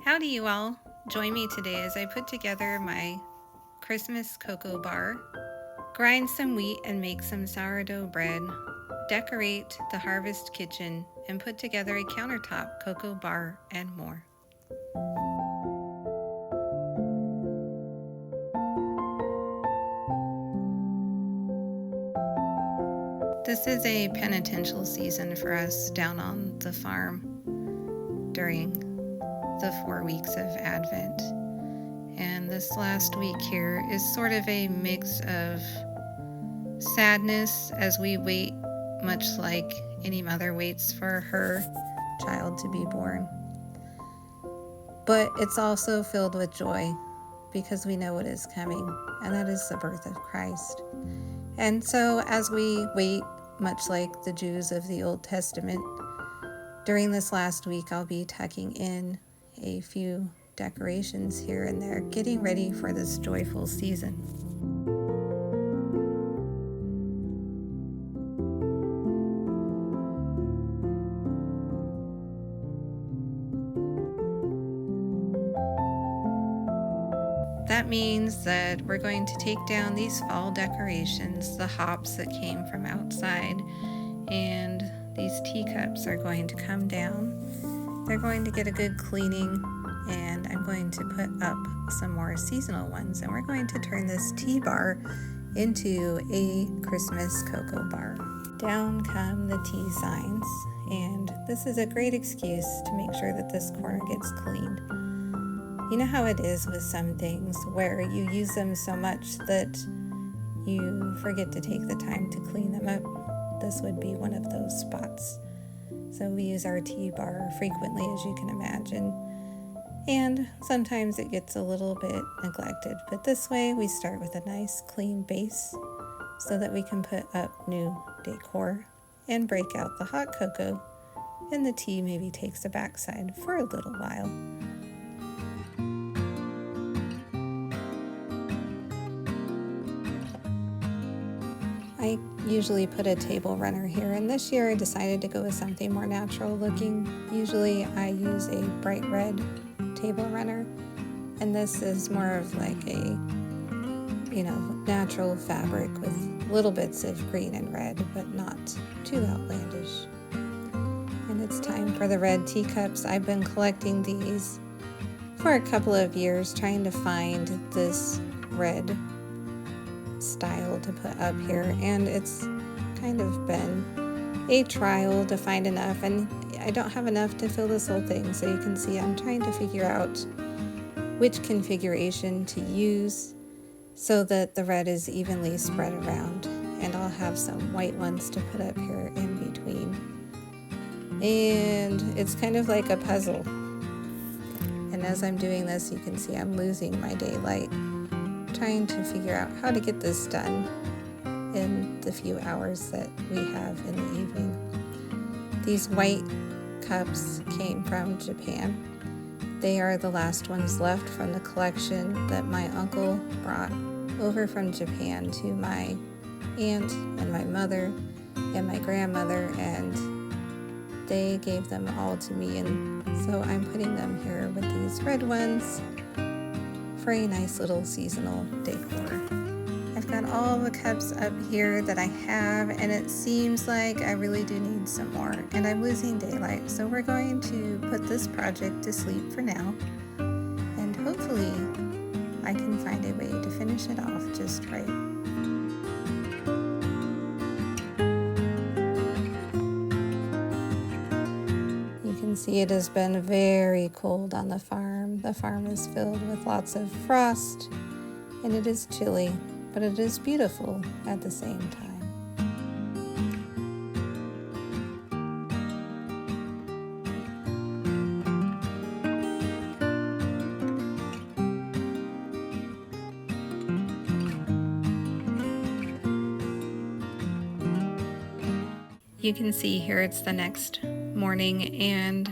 Howdy you all! Join me today as I put together my Christmas cocoa bar, grind some wheat and make some sourdough bread, decorate the harvest kitchen, and put together a countertop cocoa bar and more. This is a penitential season for us down on the farm during the 4 weeks of Advent. And this last week here is sort of a mix of sadness as we wait, much like any mother waits for her child to be born. But it's also filled with joy because we know what is coming, and that is the birth of Christ. And so as we wait, much like the Jews of the Old Testament, during this last week I'll be tucking in a few decorations here and there, getting ready for this joyful season. That means that we're going to take down these fall decorations, the hops that came from outside, and these teacups are going to come down. They're going to get a good cleaning, and I'm going to put up some more seasonal ones, and we're going to turn this tea bar into a Christmas cocoa bar. Down come the tea signs, and this is a great excuse to make sure that this corner gets cleaned. You know how it is with some things where you use them so much that you forget to take the time to clean them up. This would be one of those spots. So we use our tea bar frequently, as you can imagine. And sometimes it gets a little bit neglected. But this way we start with a nice clean base so that we can put up new decor and break out the hot cocoa, and the tea maybe takes a backside for a little while. I usually put a table runner here, and this year I decided to go with something more natural looking. Usually I use a bright red table runner, and this is more of like a, natural fabric with little bits of green and red, but not too outlandish. And it's time for the red teacups. I've been collecting these for a couple of years, trying to find this red style to put up here, and it's kind of been a trial to find enough, and I don't have enough to fill this whole thing, so you can see I'm trying to figure out which configuration to use so that the red is evenly spread around, and I'll have some white ones to put up here in between. And it's kind of like a puzzle, and as I'm doing this you can see I'm losing my daylight trying to figure out how to get this done in the few hours that we have in the evening. These white cups came from Japan. They are the last ones left from the collection that my uncle brought over from Japan to my aunt and my mother and my grandmother, and they gave them all to me, and so I'm putting them here with these red ones for a nice little seasonal decor. I've got all the cups up here that I have, and it seems like I really do need some more, and I'm losing daylight, so we're going to put this project to sleep for now, and hopefully I can find a way to finish it off just right. See, it has been very cold on the farm. The farm is filled with lots of frost, and it is chilly, but it is beautiful at the same time. You can see here it's the next morning, and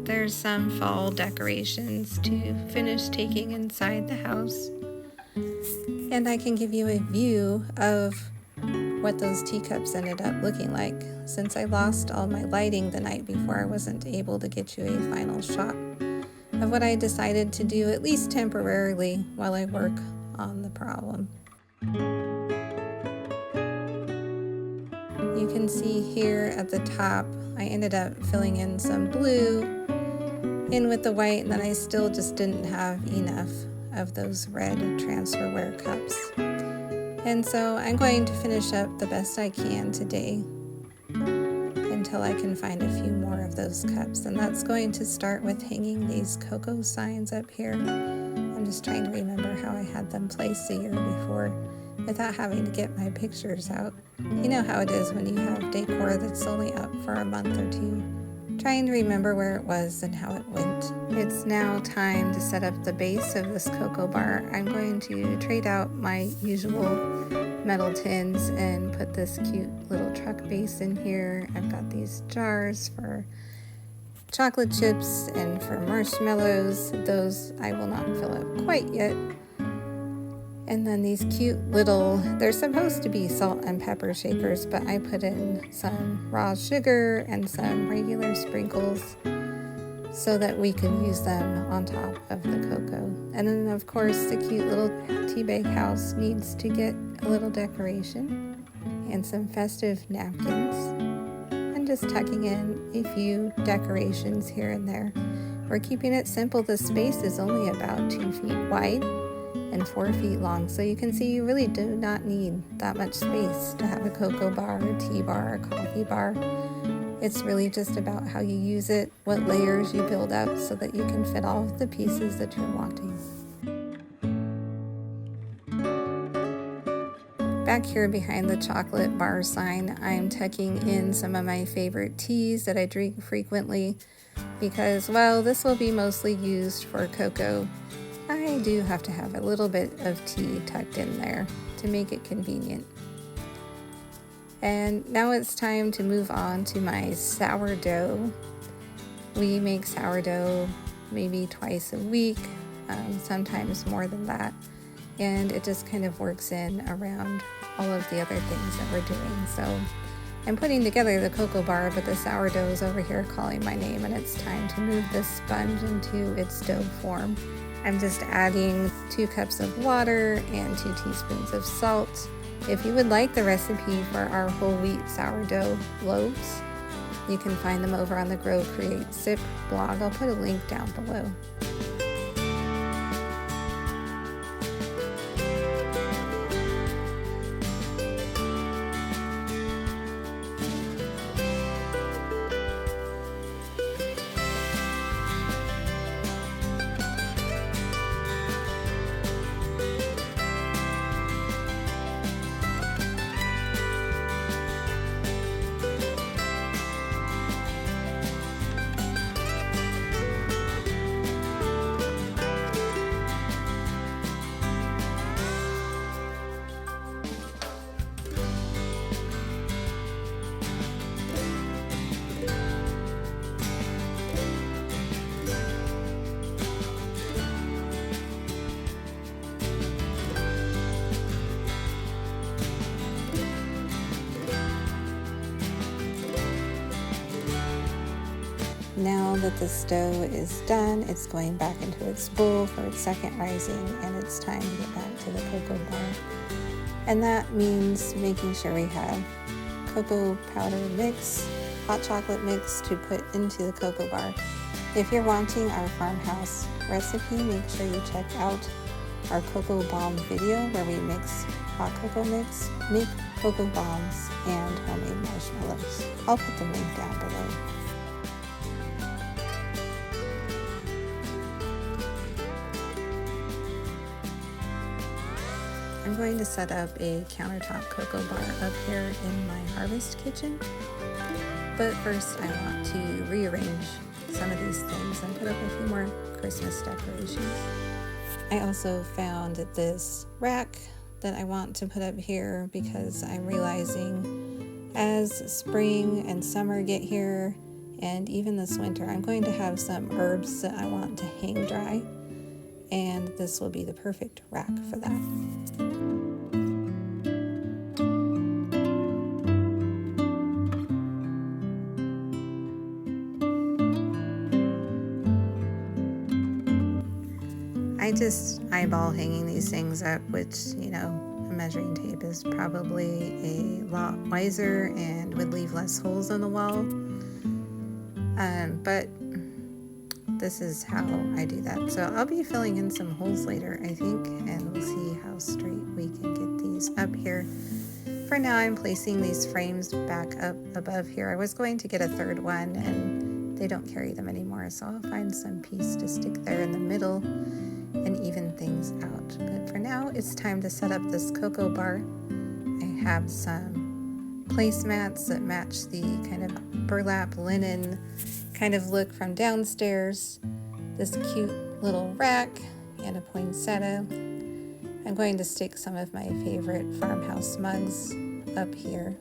there's some fall decorations to finish taking inside the house, and I can give you a view of what those teacups ended up looking like. Since I lost all my lighting the night before, I wasn't able to get you a final shot of what I decided to do, at least temporarily, while I work on the problem. You can see here at the top, I ended up filling in some blue in with the white, and then I still just didn't have enough of those red transferware cups. And so I'm going to finish up the best I can today until I can find a few more of those cups. And that's going to start with hanging these cocoa signs up here. I'm just trying to remember how I had them placed the year before without having to get my pictures out. You know how it is when you have decor that's only up for a month or two. Trying to remember where it was and how it went. It's now time to set up the base of this cocoa bar. I'm going to trade out my usual metal tins and put this cute little truck base in here. I've got these jars for chocolate chips and for marshmallows. Those I will not fill up quite yet. And then these cute little, they're supposed to be salt and pepper shakers, but I put in some raw sugar and some regular sprinkles so that we can use them on top of the cocoa. And then of course the cute little tea bag house needs to get a little decoration and some festive napkins. And just tucking in a few decorations here and there. We're keeping it simple. The space is only about 2 feet wide and 4 feet long, so you can see you really do not need that much space to have a cocoa bar, a tea bar, a coffee bar. It's really just about how you use it, what layers you build up so that you can fit all of the pieces that you're wanting. Back here behind the chocolate bar sign, I'm tucking in some of my favorite teas that I drink frequently because, well, this will be mostly used for cocoa. I do have to have a little bit of tea tucked in there to make it convenient. And now it's time to move on to my sourdough. We make sourdough maybe twice a week, sometimes more than that. And it just kind of works in around all of the other things that we're doing. So I'm putting together the cocoa bar, but the sourdough is over here calling my name, and it's time to move this sponge into its dough form. I'm just adding 2 cups of water and 2 teaspoons of salt. If you would like the recipe for our whole wheat sourdough loaves, you can find them over on the Grow Create Sip blog. I'll put a link down below. Now that the dough is done, it's going back into its bowl for its second rising, and it's time to get back to the cocoa bar. And that means making sure we have cocoa powder mix, hot chocolate mix to put into the cocoa bar. If you're wanting our farmhouse recipe, make sure you check out our cocoa bomb video where we mix hot cocoa mix, make cocoa bombs, and homemade marshmallows. I'll put the link down below. I'm going to set up a countertop cocoa bar up here in my harvest kitchen. But first I want to rearrange some of these things and put up a few more Christmas decorations. I also found this rack that I want to put up here because I'm realizing as spring and summer get here, and even this winter, I'm going to have some herbs that I want to hang dry, and this will be the perfect rack for that. I just eyeball hanging these things up, which, you know, a measuring tape is probably a lot wiser and would leave less holes in the wall. But this is how I do that. So I'll be filling in some holes later, I think, and we'll see how straight we can get these up here. For now, I'm placing these frames back up above here. I was going to get a third one, and they don't carry them anymore, so I'll find some piece to stick there in the middle and even things out. But for now, it's time to set up this cocoa bar. I have some placemats that match the kind of burlap linen kind of look from downstairs, this cute little rack, and a poinsettia. I'm going to stick some of my favorite farmhouse mugs up here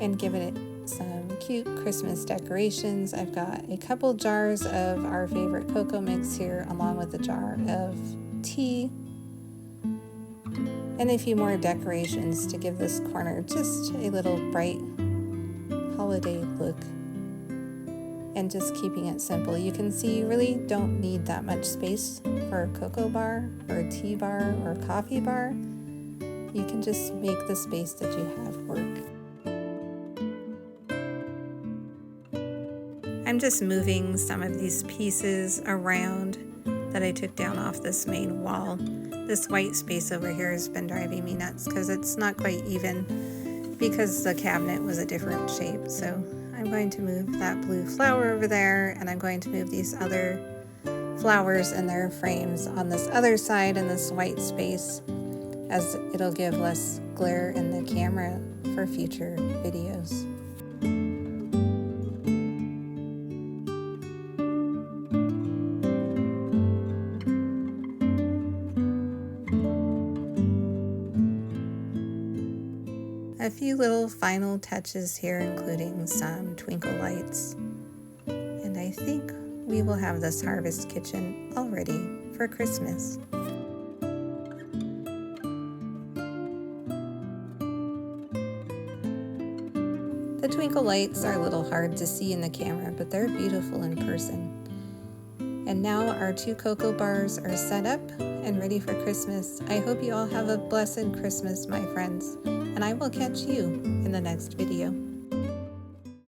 and giving it some cute Christmas decorations. I've got a couple jars of our favorite cocoa mix here, along with a jar of tea and a few more decorations to give this corner just a little bright holiday look, and just keeping it simple. You can see you really don't need that much space for a cocoa bar or a tea bar or a coffee bar. You can just make the space that you have work. I'm just moving some of these pieces around that I took down off this main wall. This white space over here has been driving me nuts because it's not quite even, because the cabinet was a different shape. So I'm going to move that blue flower over there, and I'm going to move these other flowers in their frames on this other side in this white space, as it'll give less glare in the camera for future videos. A few little final touches here, including some twinkle lights. And I think we will have this harvest kitchen all ready for Christmas. The twinkle lights are a little hard to see in the camera, but they're beautiful in person. And now our 2 cocoa bars are set up and ready for Christmas. I hope you all have a blessed Christmas, my friends, and I will catch you in the next video.